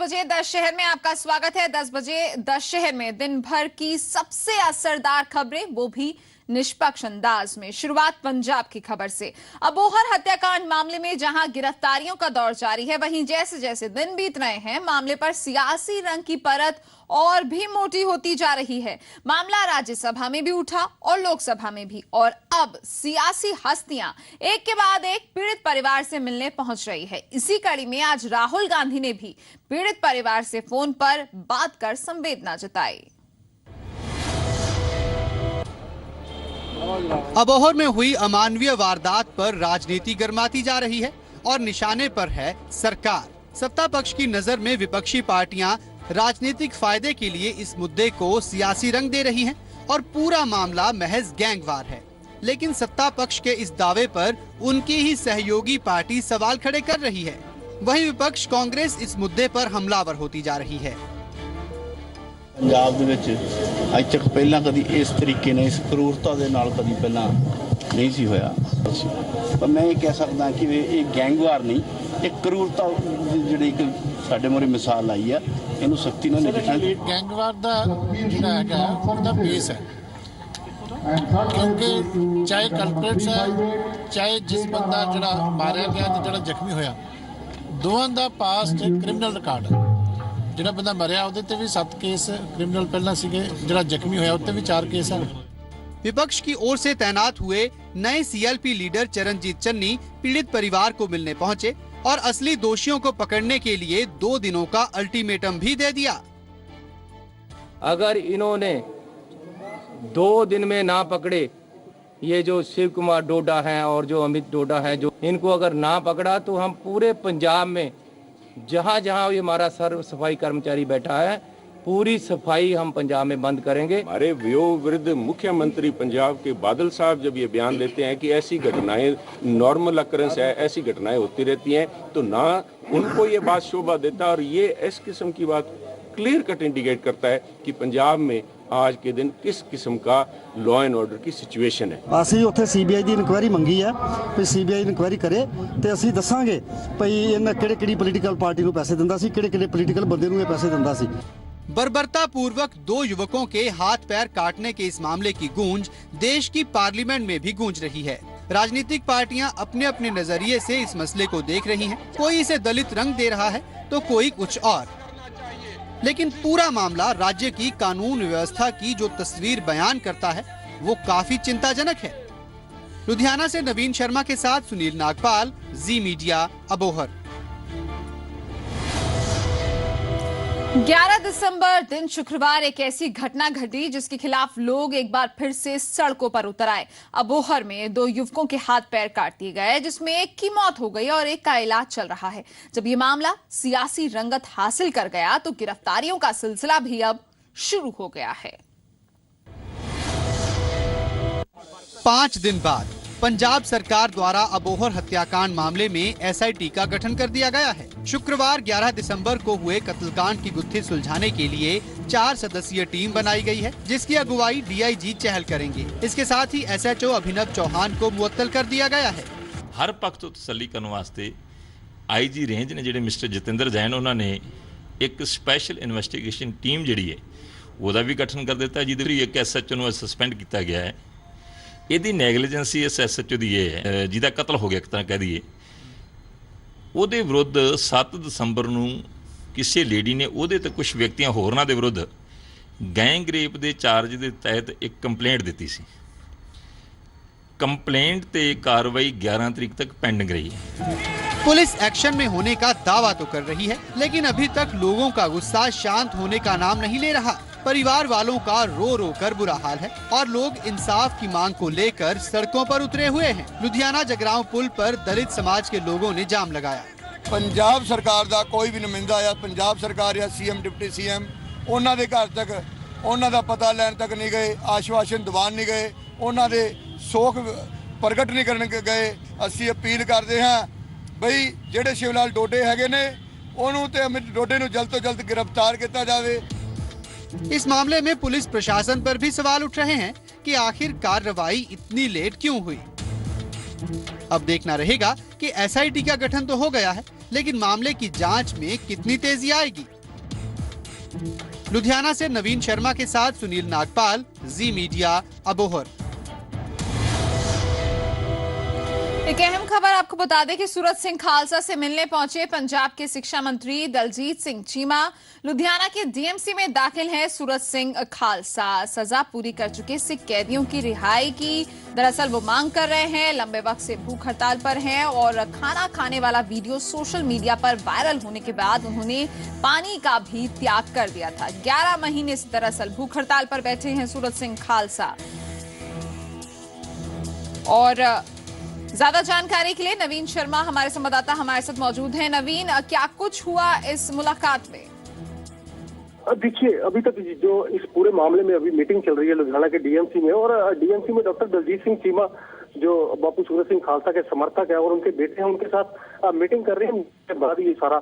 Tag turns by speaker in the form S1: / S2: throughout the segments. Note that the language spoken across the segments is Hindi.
S1: बजे 10 शहर में आपका स्वागत है। 10 बजे 10 शहर में दिन भर की सबसे असरदार खबरें, वो भी निष्पक्ष अंदाज में। शुरुआत पंजाब की खबर से। अबोहर हत्याकांड मामले में जहां गिरफ्तारियों का दौर जारी है, वहीं जैसे जैसे दिन बीत रहे हैं मामले पर सियासी रंग की परत और भी मोटी होती जा रही है। मामला राज्यसभा में भी उठा और लोकसभा में भी, और अब सियासी हस्तियां एक के बाद एक पीड़ित परिवार से मिलने पहुंच रही है। इसी कड़ी में आज राहुल गांधी ने भी पीड़ित परिवार से फोन पर बात कर संवेदना जताई।
S2: अबोहर में हुई अमानवीय वारदात पर राजनीति गर्माती जा रही है और निशाने पर है सरकार। सत्ता पक्ष की नजर में विपक्षी पार्टियां राजनीतिक फायदे के लिए इस मुद्दे को सियासी रंग दे रही हैं और पूरा मामला महज गैंगवार है। लेकिन सत्ता पक्ष के इस दावे पर उनकी ही सहयोगी पार्टी सवाल खड़े कर रही है। वहीं विपक्ष कांग्रेस इस मुद्दे पर हमलावर होती जा रही है।
S3: पंजाब ਦੇ ਵਿੱਚ ਅੱਜ ਤੱਕ ਪਹਿਲਾਂ ਕਦੀ ਇਸ ਤਰੀਕੇ ਨਾਲ ਇਸ ਕਰੂਰਤਾ ਦੇ ਨਾਲ ਕਦੀ ਪਹਿਲਾਂ ਨਹੀਂ ਸੀ ਹੋਇਆ। ਪਰ ਮੈਂ ਇਹ ਕਹਿ ਸਕਦਾ ਕਿ ਇਹ ਗੈਂਗਵਾਰ ਨਹੀਂ, ਇੱਕ ਕਰੂਰਤਾ ਜਿਹੜੀ ਇੱਕ ਸਾਡੇ ਮੋਰੇ ਮਿਸਾਲ ਆਈ ਆ, ਇਹਨੂੰ ਸਖਤੀ ਨਾਲ ਨਿਪਟਣਾ।
S4: ਗੈਂਗਵਾਰ ਦਾ ਜਿਹੜਾ ਹੈਗਾ ਉਹਦਾ ਬੇਸ ਹੈ, ਕਿਉਂਕਿ ਚਾਹੇ ਕਲਪਰੇਟਸ ਹੈ, ਚਾਹੇ ਜਿਸ ਬੰਦਾ ਜਿਹੜਾ ਮਾਰਿਆ ਗਿਆ ਤੇ ਜਿਹੜਾ ਜ਼ਖਮੀ ਹੋਇਆ, ਦੋਵਾਂ ਦਾ ਪਾਸਟ ਕ੍ਰਿਮੀਨਲ ਰਿਕਾਰਡ ਹੈ। ਜਿਹੜਾ ਬੰਦਾ ਮਰਿਆ ਉਹਦੇ ਤੇ ਵੀ 7 केस क्रिमिनल पहला सीगे, ਜਿਹੜਾ ਜ਼ਖਮੀ ਹੋਇਆ ਉੱਤੇ भी 4 केस है।
S2: विपक्ष की ओर से तैनात हुए नए सीएलपी लीडर चरणजीत चन्नी पीड़ित परिवार को मिलने पहुंचे और असली दोषियों को पकड़ने के लिए 2 दिनों का अल्टीमेटम भी दे दिया।
S5: अगर इन्होंने 2 दिन में ना पकड़े, ये जो शिव कुमार डोडा हैं और जो अमित डोडा हैं, जो इनको अगर ना पकड़ा तो हम पूरे पंजाब में जहाँ जहाँ ये हमारा सर्व सफाई कर्मचारी बैठा है, पूरी सफाई हम पंजाब में बंद करेंगे।
S6: हमारे विरुद्ध मुख्यमंत्री पंजाब के बादल साहब जब ये बयान देते हैं कि ऐसी घटनाएं नॉर्मल अकरेंस है, ऐसी घटनाएं होती रहती हैं, तो ना उनको ये बात शोभा देता, और ये इस किस्म की बात क्लियर कट इंडिकेट करता है कि पंजाब में आज के दिन किस किस्म का लॉ एंड ऑर्डर की सिचुएशन है।
S7: ਅਸੀਂ ਉੱਥੇ ਸੀਬੀਆਈ ਦੀ ਇਨਕੁਆਇਰੀ ਮੰਗੀ ਹੈ ਵੀ ਸੀਬੀਆਈ ਇਨਕੁਆਇਰੀ ਕਰੇ ਤੇ ਅਸੀਂ ਦੱਸਾਂਗੇ ਭਈ ਇਹਨਾਂ ਕਿਹੜੀ ਪੋਲੀਟੀਕਲ ਪਾਰਟੀ ਨੂੰ ਪੈਸੇ ਦਿੰਦਾ ਸੀ, ਕਿਹੜੇ ਪੋਲੀਟੀਕਲ ਬੰਦੇ ਨੂੰ ਇਹ ਪੈਸੇ ਦਿੰਦਾ ਸੀ।
S2: बर्बरता पूर्वक 2 युवकों के हाथ पैर काटने के इस मामले की गूंज देश की पार्लियामेंट में भी गूंज रही है। राजनीतिक पार्टियां अपने अपने नजरिए से इस मसले को देख रही हैं। कोई इसे दलित रंग दे रहा है तो कोई कुछ और, लेकिन पूरा मामला राज्य की कानून व्यवस्था की जो तस्वीर बयान करता है वो काफी चिंताजनक है। लुधियाना से नवीन शर्मा के साथ सुनील नागपाल, जी मीडिया, अबोहर।
S1: 11 दिसंबर दिन शुक्रवार एक ऐसी घटना घटी जिसके खिलाफ लोग एक बार फिर से सड़कों पर उतर आए। अबोहर में 2 युवकों के हाथ पैर काट दिए गए, जिसमें एक की मौत हो गई और एक का इलाज चल रहा है। जब ये मामला सियासी रंगत हासिल कर गया तो गिरफ्तारियों का सिलसिला भी अब शुरू हो गया है।
S2: 5 दिन बाद पंजाब सरकार द्वारा अबोहर हत्याकांड मामले में एसआईटी का गठन कर दिया गया है। शुक्रवार 11 दिसंबर को हुए कत्लकांड की गुत्थी सुलझाने के लिए 4 सदस्यीय टीम बनाई गई है, जिसकी अगुवाई डीआईजी चहल करेंगे। इसके साथ ही एसएचओ अभिनव चौहान को मुअत्तल कर दिया गया है।
S8: हर पक्ष तो तसल्ली करने वास्ते आईजी रेंज ने जिहड़े मिस्टर जतिंदर जैन उन्होंने एक स्पैशल इन्वेस्टिगेशन टीम जिहड़ी है ਉਹਦਾ भी गठन कर दिता, जिहदे लई एक एसएचओ ਨੂੰ सस्पेंड किया गया है। ਇਹਦੀ ਨੈਗਲੀਜੈਂਸੀ ਇਸ ਐਸਐਚਓ ਦੀ ਇਹ ਹੈ ਜਿਹਦਾ ਕਤਲ ਹੋ ਗਿਆ ਇੱਕ ਤਰ੍ਹਾਂ ਕਹਿ ਦਈਏ। ਉਹਦੇ ਵਿਰੁੱਧ 7 ਦਸੰਬਰ ਨੂੰ ਕਿਸੇ ਲੇਡੀ ਨੇ ਉਹਦੇ ਤੇ ਕੁਝ ਵਿਅਕਤੀਆਂ ਹੋਰਨਾਂ ਦੇ ਵਿਰੁੱਧ ਗੈਂਗ ਰੇਪ ਦੇ ਚਾਰਜ ਦੇ ਤਹਿਤ ਇੱਕ ਕੰਪਲੇਂਟ ਦਿੱਤੀ ਸੀ। कंप्लेंट ते कार्रवाई 11 तारीख तक पेंडिंग रही है।
S2: पुलिस एक्शन में होने का दावा तो कर रही है, लेकिन अभी तक लोगों का गुस्सा शांत होने का नाम नहीं ले रहा। परिवार वालों का रो रो कर बुरा हाल है और लोग इंसाफ की मांग को लेकर सड़कों पर उतरे हुए हैं। लुधियाना जगरांव पुल पर दलित समाज के लोगों ने जाम लगाया।
S9: पंजाब सरकार का कोई भी नुमाइंदा या पंजाब सरकार या सीएम डिप्टी सीएम उन्हां दे घर तक उन्हां दा पता लैन तक नहीं गए, आश्वासन दवान नहीं गए, उन्हां दे सोख प्रगट नहीं करने गए। असी अपील करते हैं बई जेडे शिवलाल डोडे हैगे ने उन्होंने ते अमित डोडे नूं जल्द तो जल्द गिरफ्तार किया जाए।
S2: इस मामले में पुलिस प्रशासन पर भी सवाल उठ रहे हैं कि आखिर कार्रवाई इतनी लेट क्यों हुई। अब देखना रहेगा कि एसआईटी का गठन तो हो गया है, लेकिन मामले की जांच में कितनी तेजी आएगी? लुधियाना से नवीन शर्मा के साथ सुनील नागपाल, जी मीडिया, अबोहर।
S1: एक अहम खबर आपको बता दें कि सूरत सिंह खालसा से मिलने पहुंचे पंजाब के शिक्षा मंत्री दलजीत सिंह चीमा। लुधियाना के डीएमसी में दाखिल है सूरत सिंह खालसा। सजा पूरी कर चुके सिख कैदियों की रिहाई की दरअसल वो मांग कर रहे हैं। लंबे वक्त से भूख हड़ताल पर हैं और खाना खाने वाला वीडियो सोशल मीडिया पर वायरल होने के बाद उन्होंने पानी का भी त्याग कर दिया था। 11 महीने से दरअसल भूख हड़ताल पर बैठे हैं सूरत सिंह खालसा। और ज्यादा जानकारी के लिए नवीन शर्मा हमारे संवाददाता हमारे साथ मौजूद हैं। नवीन, क्या कुछ हुआ इस मुलाकात में?
S10: देखिए, अभी तक जो इस पूरे मामले में अभी मीटिंग चल रही है लुधियाना के डीएमसी में, और डीएमसी में डॉक्टर दलजीत सिंह चीमा जो बापू सूरत सिंह खालसा के समर्थक है और उनके बेटे हैं, उनके साथ मीटिंग कर रहे हैं। उसके बाद ये सारा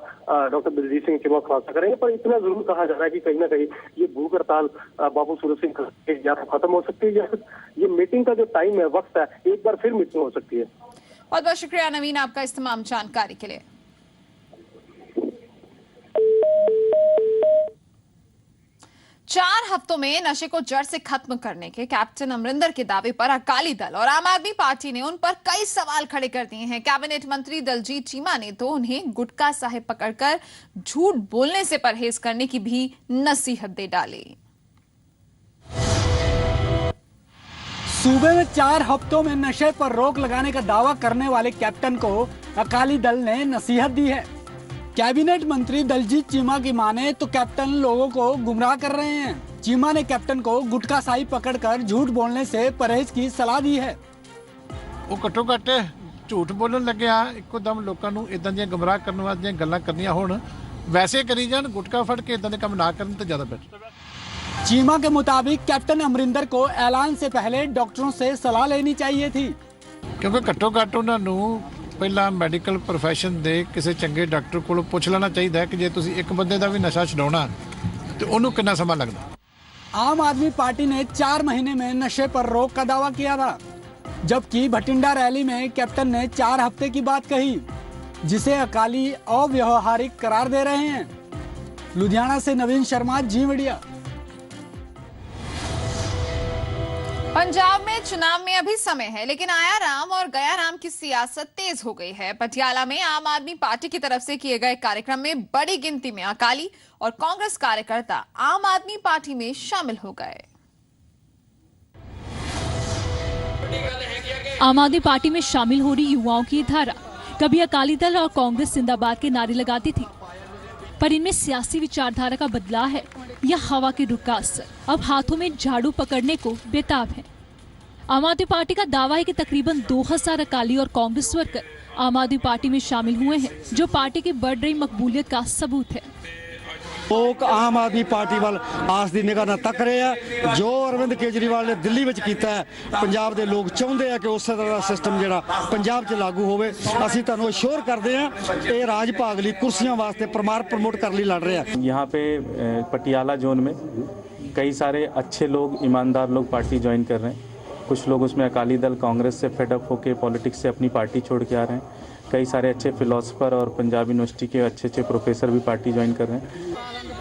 S10: डॉक्टर दलजीत सिंह चीमा खालसा करेंगे। पर इतना जरूर कहा जा रहा है कि कहीं ना कहीं ये भूख हड़ताल बापू सूरत सिंह खालसा या तो खत्म हो सकती है या फिर ये मीटिंग का जो टाइम है, वक्त है, एक बार फिर मीटिंग हो सकती है।
S1: बहुत बहुत शुक्रिया नवीन आपका इस तमाम जानकारी के लिए। चार हफ्तों में नशे को जड़ से खत्म करने के कैप्टन अमरिंदर के दावे पर अकाली दल और आम आदमी पार्टी ने उन पर कई सवाल खड़े कर दिए हैं। कैबिनेट मंत्री दलजीत चीमा ने तो उन्हें गुटखा साहिब पकड़कर झूठ बोलने से परहेज करने की भी नसीहत दे डाली।
S11: सूबे में 4 हफ्तों में नशे पर रोक लगाने का दावा करने वाले कैप्टन को अकाली दल ने नसीहत दी है। कैबिनेट मंत्री दलजीत चीमा की माने तो कैप्टन लोगों को गुमराह कर रहे हैं। चीमा ने कैप्टन को गुटखा साई पकड़कर झूठ बोलने से परहेज की सलाह दी है।
S4: वो घट्टो घੱਟ ਝੂਠ ਬੋਲਣ ਲੱਗਿਆ ਇੱਕੋਦਮ ਲੋਕਾਂ ਨੂੰ ਇਦਾਂ ਦੀਆਂ ਗੁੰਮਰਾਹ ਕਰਨ ਵਾਲੀਆਂ ਗੱਲਾਂ ਕਰਨੀਆਂ ਹੋਣ, ਵੈਸੇ ਕਰੀ ਜਾਣ, ਗੁਟਕਾ ਫੜ ਕੇ ਇਦਾਂ ਦੇ ਕੰਮ ਨਾ ਕਰਨ ਤੇ ਜ਼ਿਆਦਾ ਬੈਟਰ।
S11: चीमा के मुताबिक कैप्टन अमरिंदर को ऐलान से पहले डॉक्टरों से सलाह लेनी चाहिए थी,
S4: क्योंकि घट्टो घੱਟ ਉਹਨਾਂ ਨੂੰ ਪਹਿਲਾਂ ਮੈਡੀਕਲ ਪ੍ਰੋਫੈਸ਼ਨ ਦੇ ਕਿਸੇ ਚੰਗੇ ਡਾਕਟਰ ਕੋਲੋਂ ਪੁੱਛ ਲੈਣਾ ਚਾਹੀਦਾ ਹੈ ਕਿ ਜੇ ਤੁਸੀਂ ਇੱਕ ਬੰਦੇ ਦਾ ਵੀ ਨਸ਼ਾ ਛਡਾਉਣਾ ਤੇ ਉਹਨੂੰ ਕਿੰਨਾ ਸਮਾਂ ਲੱਗਦਾ।
S11: आम आदमी पार्टी ने 4 महीने में नशे पर रोक का दावा किया था, जबकि भटिंडा रैली में कैप्टन ने 4 हफ्ते की बात कही, जिसे अकाली अव्यवहारिक करार दे रहे हैं। लुधियाना से नवीन शर्मा, जी मीडिया।
S1: पंजाब में चुनाव में अभी समय है, लेकिन आया राम और गया राम की सियासत तेज हो गई है। पटियाला में आम आदमी पार्टी की तरफ से किए गए कार्यक्रम में बड़ी गिनती में अकाली और कांग्रेस कार्यकर्ता आम आदमी पार्टी में शामिल हो गए।
S12: आम आदमी पार्टी में शामिल हो रही युवाओं की धारा कभी अकाली दल और कांग्रेस जिंदाबाद के नारे लगाती थी, पर इनमें सियासी विचारधारा का बदलाव है या हवा के रुख का असर अब हाथों में झाड़ू पकड़ने को बेताब है। आम आदमी पार्टी का दावा है कि तकरीबन 2000 अकाली और कांग्रेस वर्कर आम आदमी पार्टी में शामिल हुए हैं, जो पार्टी की बढ़ रही मकबूलियत का सबूत है।
S7: लोग आम आदमी पार्टी वाल आस दी निगाह नाल तक रहे हैं। जो अरविंद केजरीवाल ने दिल्ली विच कीता है, पंजाब दे लोग चाहुंदे हैं कि उस तरह दा सिस्टम जिहड़ा पंजाब च लागू होवे। असीं तुहानूं अश्योर करदे हां ये राज भाग लई कुर्सियां वास्ते प्रमोट कर लई लड़ रहे हैं।
S13: यहाँ पे पटियाला जोन में कई सारे अच्छे लोग, ईमानदार लोग पार्टी ज्वाइन कर रहे हैं। कुछ लोग उसमें अकाली दल, कांग्रेस से फेडअप होकर पॉलिटिक्स से अपनी पार्टी छोड़ के आ रहे हैं। कई सारे अच्छे फिलोसफर और पंजाब यूनिवर्सिटी के अच्छे प्रोफेसर भी पार्टी ज्वाइन कर रहे हैं।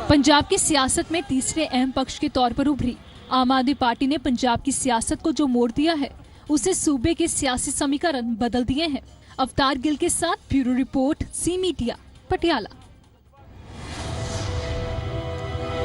S12: पंजाब की सियासत में तीसरे अहम पक्ष के तौर पर उभरी आम आदमी पार्टी ने पंजाब की सियासत को जो मोड़ दिया है, उसे सूबे के सियासी समीकरण बदल दिए हैं। अवतार गिल के साथ bureau report, C media, Patiala.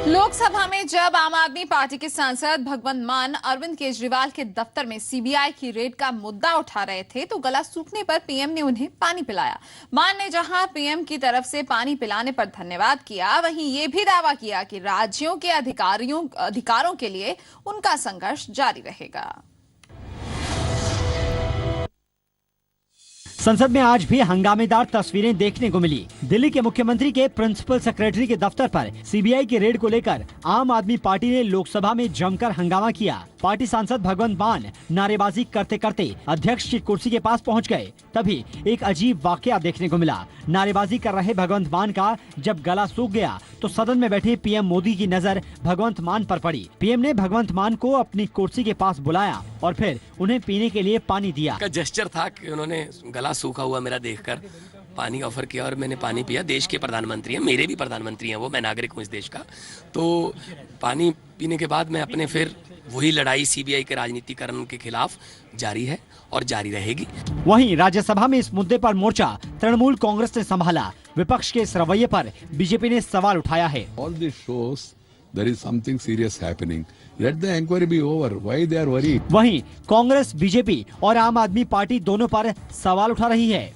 S1: Lok Sabha में जब आम आदमी पार्टी के सांसद भगवंत मान अरविंद केजरीवाल के दफ्तर में सीबीआई की रेड का मुद्दा उठा रहे थे, तो गला सूखने पर पीएम ने उन्हें पानी पिलाया। मान ने जहां पीएम की तरफ से पानी पिलाने पर धन्यवाद किया, वहीं ये भी दावा किया कि राज्यों के अधिकारों के लिए उनका संघर्ष जारी रहेगा।
S14: संसद में आज भी हंगामेदार तस्वीरें देखने को मिली। दिल्ली के मुख्यमंत्री के प्रिंसिपल सेक्रेटरी के दफ्तर पर सीबीआई की रेड को लेकर आम आदमी पार्टी ने लोकसभा में जमकर हंगामा किया। पार्टी सांसद भगवंत मान नारेबाजी करते करते अध्यक्ष की कुर्सी के पास पहुंच गए। तभी एक अजीब वाकया देखने को मिला। नारेबाजी कर रहे भगवंत मान का जब गला सूख गया, तो सदन में बैठे पीएम मोदी की नजर भगवंत मान पर पड़ी। पीएम ने भगवंत मान को अपनी कुर्सी के पास बुलाया और फिर उन्हें पीने के लिए पानी दिया।
S15: का जेस्चर था कि उन्होंने गला सूखा हुआ मेरा देखकर पानी ऑफर किया और मैंने पानी पिया। देश के प्रधानमंत्री हैं, मेरे भी प्रधानमंत्री हैं वो, मैं नागरिक हूँ इस देश का। तो पानी पीने के बाद मैं अपने फिर वही लड़ाई सीबीआई के राजनीतिकरण के खिलाफ जारी है और जारी रहेगी।
S14: वहीं राज्यसभा में इस मुद्दे पर मोर्चा तृणमूल कांग्रेस ने संभाला। विपक्ष के इस रवैये पर बीजेपी ने सवाल उठाया है।
S16: All this shows there is something serious happening. Let the inquiry be over. Why they are worried?
S14: वहीं कांग्रेस, बीजेपी और आम आदमी पार्टी दोनों पर सवाल उठा रही है।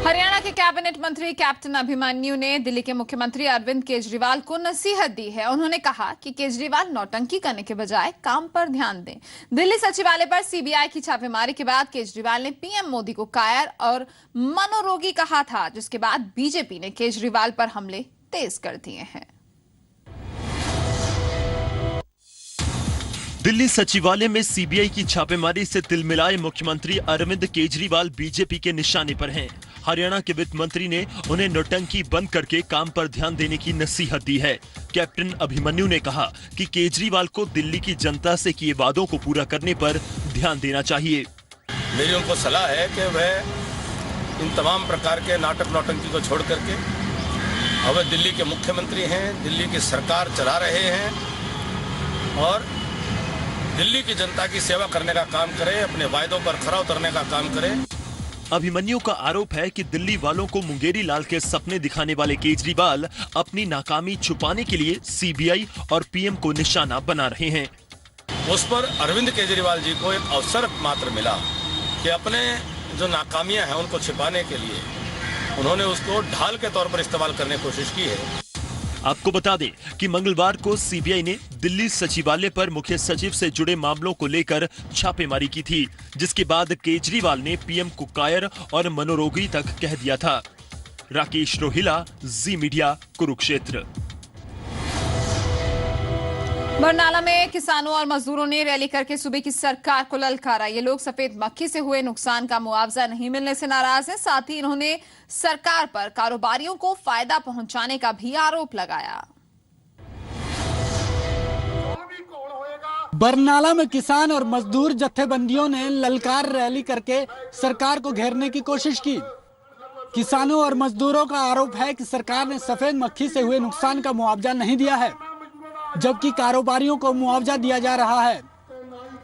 S1: हरियाणा के कैबिनेट मंत्री कैप्टन अभिमन्यु ने दिल्ली के मुख्यमंत्री अरविंद केजरीवाल को नसीहत दी है। उन्होंने कहा कि केजरीवाल नौटंकी करने के बजाय काम पर ध्यान दें। दिल्ली सचिवालय पर सीबीआई की छापेमारी के बाद केजरीवाल ने पीएम मोदी को कायर और मनोरोगी कहा था, जिसके बाद बीजेपी ने केजरीवाल पर हमले तेज कर दिए हैं।
S17: दिल्ली सचिवालय में सीबीआई की छापेमारी से तिलमिलाए मुख्यमंत्री अरविंद केजरीवाल बीजेपी के निशाने पर हैं। हरियाणा के वित्त मंत्री ने उन्हें नौटंकी बंद करके काम पर ध्यान देने की नसीहत दी है। कैप्टन अभिमन्यु ने कहा कि केजरीवाल को दिल्ली की जनता से किए वादों को पूरा करने पर ध्यान देना चाहिए।
S18: मेरी उनको सलाह है कि वह इन तमाम प्रकार के नाटक नौटंकी को छोड़ करके अब दिल्ली के मुख्यमंत्री हैं, दिल्ली की सरकार चला रहे हैं और दिल्ली की जनता की सेवा करने का काम करें, अपने वायदों पर खरा उतरने का काम करें।
S17: अभिमन्यु का आरोप है कि दिल्ली वालों को मुंगेरी लाल के सपने दिखाने वाले केजरीवाल अपनी नाकामी छुपाने के लिए सीबीआई और पीएम को निशाना बना रहे हैं।
S18: उस पर अरविंद केजरीवाल जी को एक अवसर मात्र मिला कि अपने जो नाकामियां हैं उनको छिपाने के लिए उन्होंने उसको ढाल के तौर पर इस्तेमाल करने की कोशिश की है।
S17: आपको बता दें कि मंगलवार को सीबीआई ने दिल्ली सचिवालय पर मुख्य सचिव से जुड़े मामलों को लेकर छापेमारी की थी, जिसके बाद केजरीवाल ने पीएम को कायर और मनोरोगी तक कह दिया था। राकेश रोहिला, जी मीडिया, कुरुक्षेत्र।
S1: बरनाला में किसानों और मजदूरों ने रैली करके सूबे की सरकार को ललकारा। ये लोग सफेद मक्खी से हुए नुकसान का मुआवजा नहीं मिलने से नाराज हैं। साथ ही इन्होंने सरकार पर कारोबारियों को फायदा पहुंचाने का भी आरोप लगाया।
S11: बरनाला में किसान और मजदूर जत्थेबंदियों ने ललकार रैली करके सरकार को घेरने की कोशिश की। किसानों और मजदूरों का आरोप है कि सरकार ने सफेद मक्खी से हुए नुकसान का मुआवजा नहीं दिया है, जबकि कारोबारियों को मुआवजा दिया जा रहा है।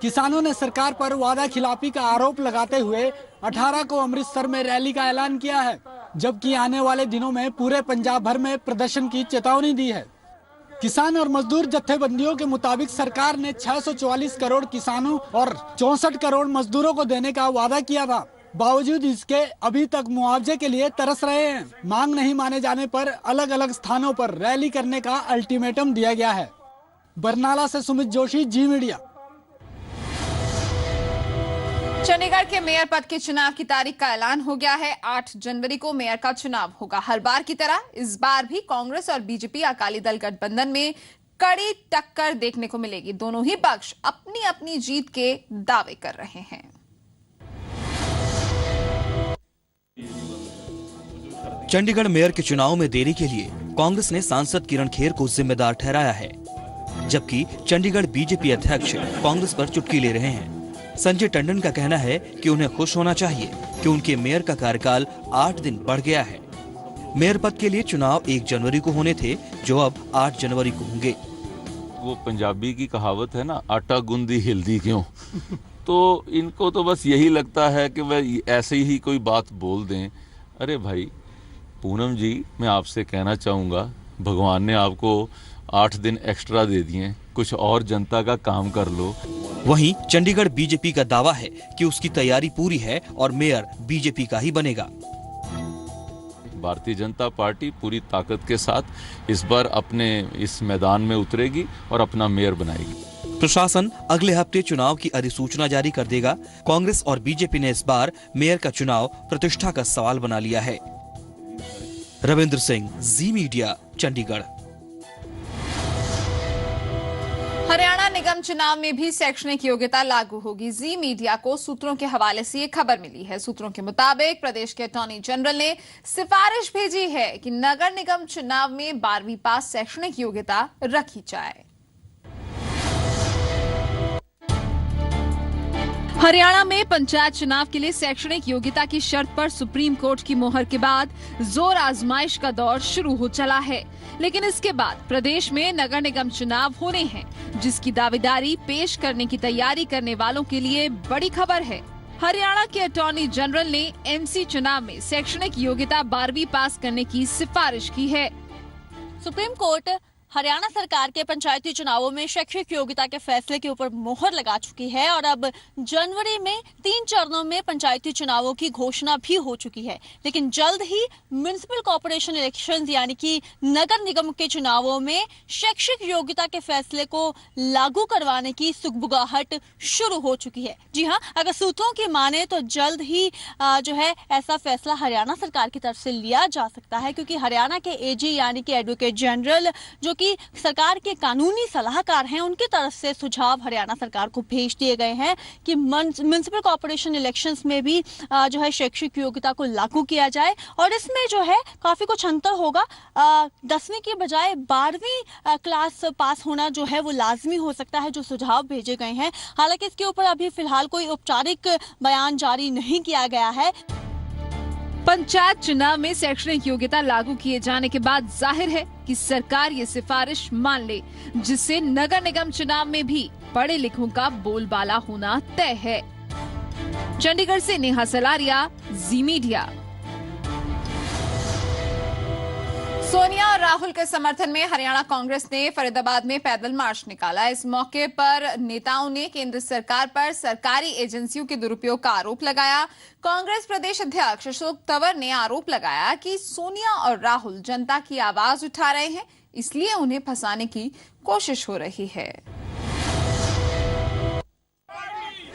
S11: किसानों ने सरकार पर वादा खिलाफी का आरोप लगाते हुए 18 को अमृतसर में रैली का ऐलान किया है, जबकि आने वाले दिनों में पूरे पंजाब भर में प्रदर्शन की चेतावनी दी है। किसान और मजदूर जत्थेबंदियों के मुताबिक सरकार ने 644 करोड़ किसानों और 64 करोड़ मजदूरों को देने का वादा किया था। बावजूद इसके अभी तक मुआवजे के लिए तरस रहे हैं। मांग नहीं माने जाने पर अलग अलग स्थानों पर रैली करने का अल्टीमेटम दिया गया है। बरनाला से सुमित जोशी, जी मीडिया।
S1: चंडीगढ़ के मेयर पद के चुनाव की तारीख का ऐलान हो गया है। 8 जनवरी को मेयर का चुनाव होगा। हर बार की तरह इस बार भी कांग्रेस और बीजेपी अकाली दल गठबंधन में कड़ी टक्कर देखने को मिलेगी। दोनों ही पक्ष अपनी अपनी जीत के दावे कर रहे हैं।
S19: चंडीगढ़ मेयर के चुनाव में देरी के लिए कांग्रेस ने सांसद किरण खेर को जिम्मेदार ठहराया है, जबकि चंडीगढ़ बीजेपी अध्यक्ष कांग्रेस पर चुटकी ले रहे हैं। संजय टंडन का कहना है कि उन्हें खुश होना चाहिए कि उनके मेयर का कार्यकाल 8 दिन बढ़ गया है। मेयर पद के लिए चुनाव 1 जनवरी को होने थे, जो अब 8 जनवरी को होंगे।
S6: वो पंजाबी की कहावत है ना, आटा गूंदी हिलदी क्यों। तो इनको तो बस यही लगता है कि वह ऐसे ही कोई बात बोल दें। अरे भाई पूनम जी, मैं आपसे कहना चाहूँगा, भगवान ने आपको 8 दिन एक्स्ट्रा दे दिए, कुछ और जनता का काम कर लो।
S19: वहीं चंडीगढ़ बीजेपी का दावा है कि उसकी तैयारी पूरी है और मेयर बीजेपी का ही बनेगा।
S6: भारतीय जनता पार्टी पूरी ताकत के साथ इस बार अपने इस मैदान में उतरेगी और अपना मेयर बनाएगी।
S19: प्रशासन अगले हफ्ते चुनाव की अधिसूचना जारी कर देगा। कांग्रेस और बीजेपी ने इस बार मेयर का चुनाव प्रतिष्ठा का सवाल बना लिया है। रविंद्र सिंह, जी मीडिया, चंडीगढ़।
S1: हरियाणा निगम चुनाव में भी शैक्षणिक योग्यता लागू होगी। जी मीडिया को सूत्रों के हवाले से ये खबर मिली है। सूत्रों के मुताबिक प्रदेश के अटॉर्नी जनरल ने सिफारिश भेजी है कि नगर निगम चुनाव में 12वीं पास शैक्षणिक योग्यता रखी जाए। हरियाणा में पंचायत चुनाव के लिए शैक्षणिक योग्यता की शर्त पर सुप्रीम कोर्ट की मोहर के बाद जोर आजमाइश का दौर शुरू हो चला है। लेकिन इसके बाद प्रदेश में नगर निगम चुनाव होने हैं, जिसकी दावेदारी पेश करने की तैयारी करने वालों के लिए बड़ी खबर है। हरियाणा के अटॉर्नी जनरल ने एमसी चुनाव में शैक्षणिक योग्यता 12वीं पास करने की सिफारिश की है।
S20: सुप्रीम कोर्ट हरियाणा सरकार के पंचायती चुनावों में शैक्षिक योग्यता के फैसले के ऊपर मोहर लगा चुकी है और अब जनवरी में 3 चरणों में पंचायती चुनावों की घोषणा भी हो चुकी है। लेकिन जल्द ही म्युनिसिपल कॉर्पोरेशन इलेक्शंस यानी कि नगर निगम के चुनावों में शैक्षिक योग्यता के फैसले को लागू करवाने की सुगबुगाहट शुरू हो चुकी है। जी हाँ, अगर सूत्रों की माने तो जल्द ही जो है ऐसा फैसला हरियाणा सरकार की तरफ से लिया जा सकता है, क्योंकि हरियाणा के एजी यानी कि एडवोकेट जनरल जो कि सरकार के कानूनी सलाहकार हैं, उनकी तरफ से सुझाव हरियाणा सरकार को भेज दिए गए हैं कि म्युनिसिपल कॉर्पोरेशन इलेक्शंस में भी जो है शैक्षिक योग्यता को लागू किया जाए और इसमें जो है काफी कुछ अंतर होगा। 10वीं की बजाय 12वीं क्लास पास होना जो है वो लाजमी हो सकता है, जो सुझाव भेजे गए हैं। हालांकि इसके ऊपर अभी फिलहाल कोई औपचारिक बयान जारी नहीं किया गया है।
S1: पंचायत चुनाव में शैक्षणिक योग्यता लागू किए जाने के बाद जाहिर है कि सरकार ये सिफारिश मान ले, जिससे नगर निगम चुनाव में भी पढ़े लिखों का बोलबाला होना तय है। चंडीगढ़ से नेहा सलारिया, जी मीडिया। सोनिया और राहुल के समर्थन में हरियाणा कांग्रेस ने फरीदाबाद में पैदल मार्च निकाला। इस मौके पर नेताओं ने केंद्र सरकार पर सरकारी एजेंसियों के दुरुपयोग का आरोप लगाया। कांग्रेस प्रदेश अध्यक्ष अशोक तंवर ने आरोप लगाया कि सोनिया और राहुल जनता की आवाज उठा रहे हैं, इसलिए उन्हें फंसाने की कोशिश हो रही है।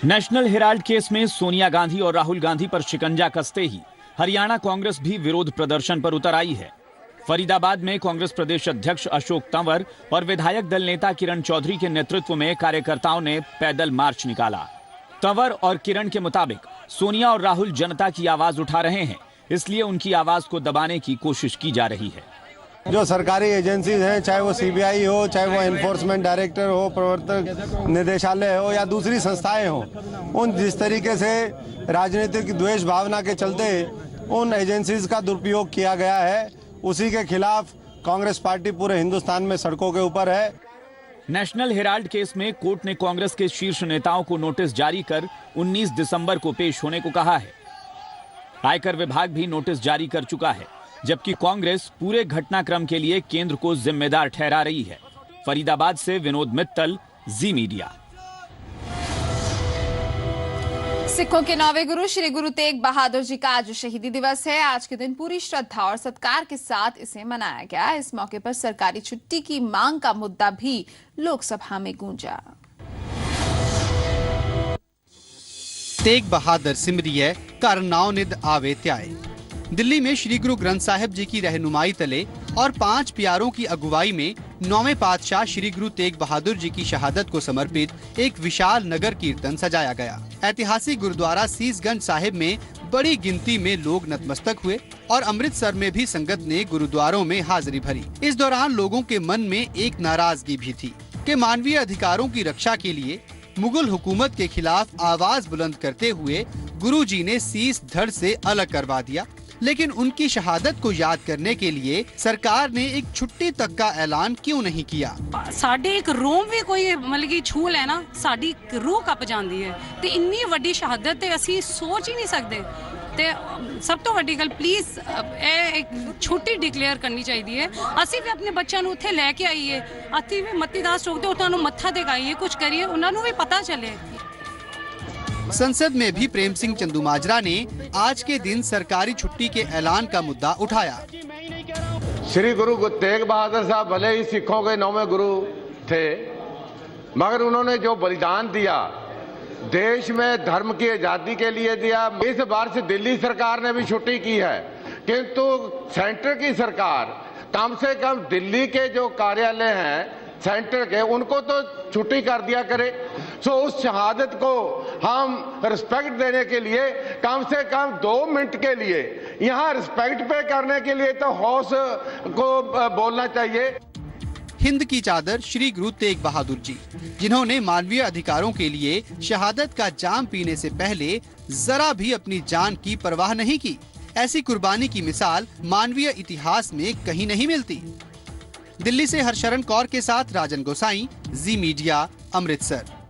S21: नेशनल हेराल्ड केस में सोनिया गांधी और राहुल गांधी पर शिकंजा कसते ही हरियाणा कांग्रेस भी विरोध प्रदर्शन पर उतर आई है। फरीदाबाद में कांग्रेस प्रदेश अध्यक्ष अशोक तंवर और विधायक दल नेता किरण चौधरी के नेतृत्व में कार्यकर्ताओं ने पैदल मार्च निकाला। तंवर और किरण के मुताबिक सोनिया और राहुल जनता की आवाज उठा रहे हैं, इसलिए उनकी आवाज को दबाने की कोशिश की जा रही है।
S22: जो सरकारी एजेंसीज हैं, चाहे वो सीबीआई हो, चाहे वो एनफोर्समेंट डायरेक्टर हो, प्रवर्तक निदेशालय हो या दूसरी संस्थाएं हो, उन जिस तरीके से राजनीतिक द्वेष भावना के चलते उन एजेंसीज का दुरुपयोग किया गया है, उसी के खिलाफ कांग्रेस पार्टी पूरे हिंदुस्तान में सड़कों के ऊपर है।
S21: नेशनल हेराल्ड केस में कोर्ट ने कांग्रेस के शीर्ष नेताओं को नोटिस जारी कर 19 दिसंबर को पेश होने को कहा है। आयकर विभाग भी नोटिस जारी कर चुका है, जबकि कांग्रेस पूरे घटनाक्रम के लिए केंद्र को जिम्मेदार ठहरा रही है। फरीदाबाद से विनोद मित्तल, जी मीडिया।
S1: सिखों के 9वें गुरु श्री गुरु तेग बहादुर जी का आज शहीदी दिवस है। आज के दिन पूरी श्रद्धा और सत्कार के साथ इसे मनाया गया। इस मौके पर सरकारी छुट्टी की मांग का मुद्दा भी लोकसभा में गूंजा।
S2: तेग बहादुर सिमरिय कर नाव निद आवे त्याए। दिल्ली में श्री गुरु ग्रंथ साहिब जी की रहनुमाई तले और 5 प्यारों की अगुवाई में 9वें पातशाह श्री गुरु तेग बहादुर जी की शहादत को समर्पित एक विशाल नगर कीर्तन सजाया गया। ऐतिहासिक गुरुद्वारा सीसगंज साहिब में बड़ी गिनती में लोग नतमस्तक हुए और अमृतसर में भी संगत ने गुरुद्वारों में हाजिरी भरी। इस दौरान लोगों के मन में एक नाराजगी भी थी कि मानवीय अधिकारों की रक्षा के लिए मुगल हुकूमत के खिलाफ आवाज बुलंद करते हुए गुरु जी ने सीस धड़ से अलग करवा दिया। लेकिन उनकी शहादत को याद करने के लिए सरकार ने एक छुट्टी तक का ऐलान क्यों नहीं किया?
S23: साडे एक रोम भी कोई मतलब कि छू लेना साडी रूह कप जाती है। ते इन्नी वड्डी शहादत ते असी सोच ही नहीं सकते। ते सब तो वड्डी गल प्लीज एक छुट्टी डिक्लेयर करनी चाहिए। असी भी अपने बच्चों उत्थे लैके आईए, असी भी मत्ती दास चौक ते उन्होंने मत्था टेकाइए, कुछ करिए, उन्होंने भी पता चले।
S2: संसद में भी प्रेम सिंह चंदूमाजरा ने आज के दिन सरकारी छुट्टी के ऐलान का मुद्दा उठाया।
S24: श्री गुरु तेग बहादुर साहब भले ही सिखों के 9वें गुरु थे, मगर उन्होंने जो बलिदान दिया देश में धर्म की आजादी के लिए दिया। इस बार से दिल्ली सरकार ने भी छुट्टी की है, किंतु सेंटर की सरकार कम से कम दिल्ली के जो कार्यालय हैं सेंटर के, उनको तो छुट्टी कर दिया करे। सो उस शहादत को हम रिस्पेक्ट देने के लिए कम से कम 2 मिनट के लिए यहाँ रिस्पेक्ट पे करने के लिए तो हाउस को बोलना चाहिए।
S2: हिंद की चादर श्री गुरु तेग बहादुर जी, जिन्होंने मानवीय अधिकारों के लिए शहादत का जाम पीने से पहले जरा भी अपनी जान की परवाह नहीं की। ऐसी कुर्बानी की मिसाल मानवीय इतिहास में कहीं नहीं मिलती। दिल्ली से हरशरण कौर के साथ राजन गोसाई, जी मीडिया, अमृतसर।